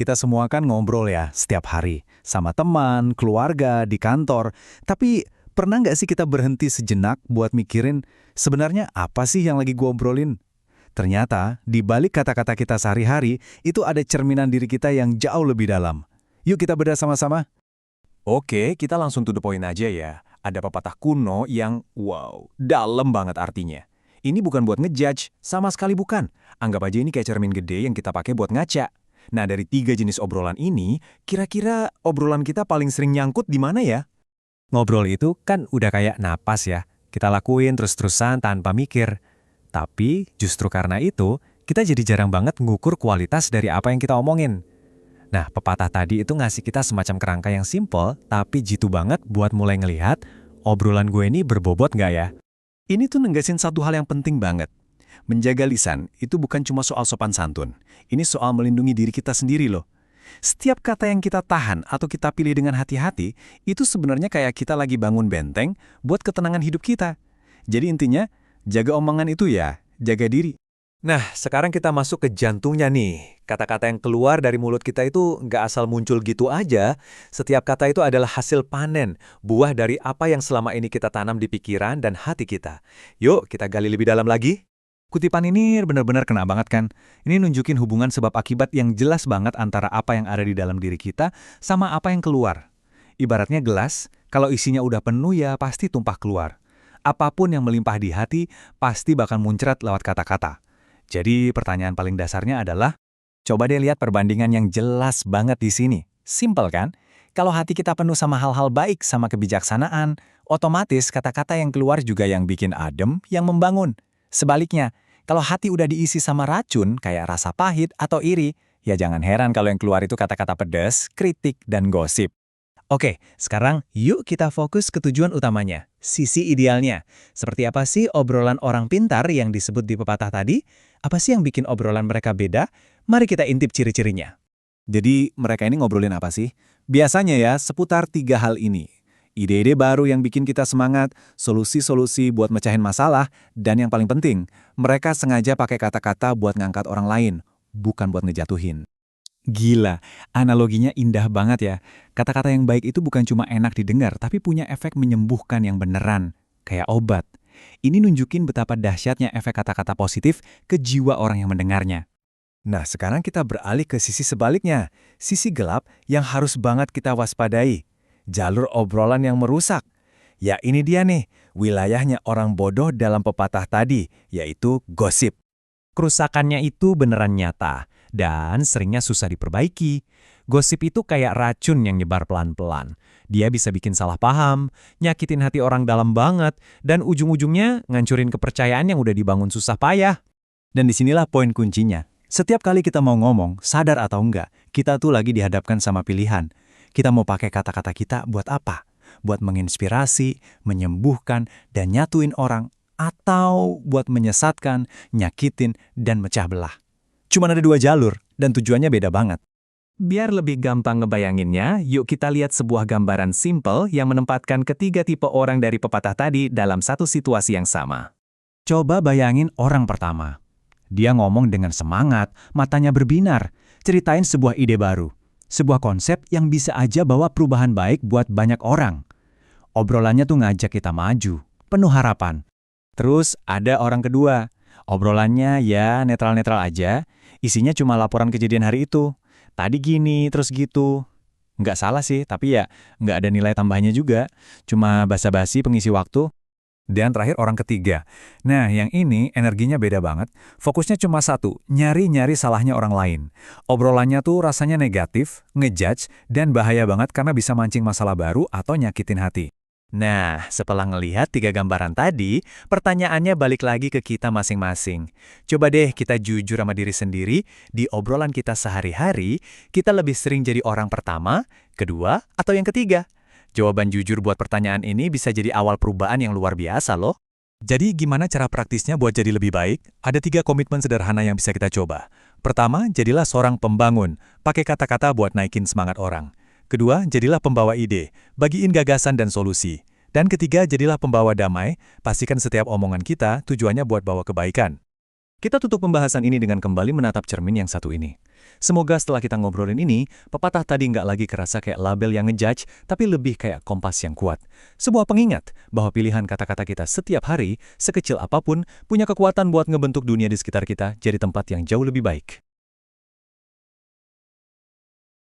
Kita semua kan ngobrol ya setiap hari. Sama teman, keluarga, di kantor. Tapi pernah nggak sih kita berhenti sejenak buat mikirin sebenarnya apa sih yang lagi gua obrolin? Ternyata di balik kata-kata kita sehari-hari itu ada cerminan diri kita yang jauh lebih dalam. Yuk kita bedah sama-sama. Oke, kita langsung to the point aja ya. Ada pepatah kuno yang, wow, dalam banget artinya. Ini bukan buat ngejudge, sama sekali bukan. Anggap aja ini kayak cermin gede yang kita pakai buat ngaca. Nah, dari 3 jenis obrolan ini, kira-kira obrolan kita paling sering nyangkut di mana ya? Ngobrol itu kan udah kayak napas ya. Kita lakuin terus-terusan tanpa mikir. Tapi justru karena itu, kita jadi jarang banget ngukur kualitas dari apa yang kita omongin. Nah, pepatah tadi itu ngasih kita semacam kerangka yang simple, tapi jitu banget buat mulai ngelihat, obrolan gue ini berbobot nggak ya? Ini tuh negasin satu hal yang penting banget. Menjaga lisan itu bukan cuma soal sopan santun. Ini soal melindungi diri kita sendiri loh. Setiap kata yang kita tahan atau kita pilih dengan hati-hati, itu sebenarnya kayak kita lagi bangun benteng buat ketenangan hidup kita. Jadi intinya, jaga omongan itu ya, jaga diri. Nah, sekarang kita masuk ke jantungnya nih. Kata-kata yang keluar dari mulut kita itu nggak asal muncul gitu aja. Setiap kata itu adalah hasil panen, buah dari apa yang selama ini kita tanam di pikiran dan hati kita. Yuk, kita gali lebih dalam lagi. Kutipan ini benar-benar kena banget kan? Ini nunjukin hubungan sebab akibat yang jelas banget antara apa yang ada di dalam diri kita sama apa yang keluar. Ibaratnya gelas, kalau isinya udah penuh ya pasti tumpah keluar. Apapun yang melimpah di hati pasti bakal muncrat lewat kata-kata. Jadi pertanyaan paling dasarnya adalah, coba deh lihat perbandingan yang jelas banget di sini. Simple kan? Kalau hati kita penuh sama hal-hal baik, sama kebijaksanaan, otomatis kata-kata yang keluar juga yang bikin adem, yang membangun. Sebaliknya, kalau hati udah diisi sama racun, kayak rasa pahit atau iri, ya jangan heran kalau yang keluar itu kata-kata pedas, kritik, dan gosip. Oke, sekarang yuk kita fokus ke tujuan utamanya, sisi idealnya. Seperti apa sih obrolan orang pintar yang disebut di pepatah tadi? Apa sih yang bikin obrolan mereka beda? Mari kita intip ciri-cirinya. Jadi mereka ini ngobrolin apa sih? Biasanya ya seputar 3 hal ini. Ide-ide baru yang bikin kita semangat, solusi-solusi buat mecahin masalah, dan yang paling penting, mereka sengaja pakai kata-kata buat ngangkat orang lain, bukan buat ngejatuhin. Gila, analoginya indah banget ya. Kata-kata yang baik itu bukan cuma enak didengar, tapi punya efek menyembuhkan yang beneran, kayak obat. Ini nunjukin betapa dahsyatnya efek kata-kata positif ke jiwa orang yang mendengarnya. Nah, sekarang kita beralih ke sisi sebaliknya, sisi gelap yang harus banget kita waspadai. Jalur obrolan yang merusak. Ya ini dia nih, wilayahnya orang bodoh dalam pepatah tadi, yaitu gosip. Kerusakannya itu beneran nyata, dan seringnya susah diperbaiki. Gosip itu kayak racun yang nyebar pelan-pelan. Dia bisa bikin salah paham, nyakitin hati orang dalam banget, dan ujung-ujungnya ngancurin kepercayaan yang udah dibangun susah payah. Dan disinilah poin kuncinya. Setiap kali kita mau ngomong, sadar atau enggak, kita tuh lagi dihadapkan sama pilihan. Kita mau pakai kata-kata kita buat apa? Buat menginspirasi, menyembuhkan, dan nyatuin orang, atau buat menyesatkan, nyakitin, dan mecah belah. Cuma ada 2 jalur, dan tujuannya beda banget. Biar lebih gampang ngebayanginnya, yuk kita lihat sebuah gambaran simple yang menempatkan ketiga tipe orang dari pepatah tadi dalam satu situasi yang sama. Coba bayangin orang pertama. Dia ngomong dengan semangat, matanya berbinar, ceritain sebuah ide baru. Sebuah konsep yang bisa aja bawa perubahan baik buat banyak orang. Obrolannya tuh ngajak kita maju, penuh harapan. Terus ada orang kedua. Obrolannya ya netral-netral aja, isinya cuma laporan kejadian hari itu. Tadi gini, terus gitu. Nggak salah sih, tapi ya nggak ada nilai tambahnya juga. Cuma basa-basi pengisi waktu. Dan terakhir orang ketiga. Nah, yang ini energinya beda banget. Fokusnya cuma satu, nyari-nyari salahnya orang lain. Obrolannya tuh rasanya negatif, ngejudge, dan bahaya banget karena bisa mancing masalah baru atau nyakitin hati. Nah, setelah ngelihat 3 gambaran tadi, pertanyaannya balik lagi ke kita masing-masing. Coba deh kita jujur sama diri sendiri, di obrolan kita sehari-hari, kita lebih sering jadi orang pertama, kedua, atau yang ketiga? Jawaban jujur buat pertanyaan ini bisa jadi awal perubahan yang luar biasa loh. Jadi gimana cara praktisnya buat jadi lebih baik? Ada 3 komitmen sederhana yang bisa kita coba. Pertama, jadilah seorang pembangun, pakai kata-kata buat naikin semangat orang. Kedua, jadilah pembawa ide, bagiin gagasan dan solusi. Dan ketiga, jadilah pembawa damai, pastikan setiap omongan kita tujuannya buat bawa kebaikan. Kita tutup pembahasan ini dengan kembali menatap cermin yang satu ini. Semoga setelah kita ngobrolin ini, pepatah tadi nggak lagi kerasa kayak label yang ngejudge, tapi lebih kayak kompas yang kuat. Sebuah pengingat bahwa pilihan kata-kata kita setiap hari, sekecil apapun, punya kekuatan buat ngebentuk dunia di sekitar kita jadi tempat yang jauh lebih baik.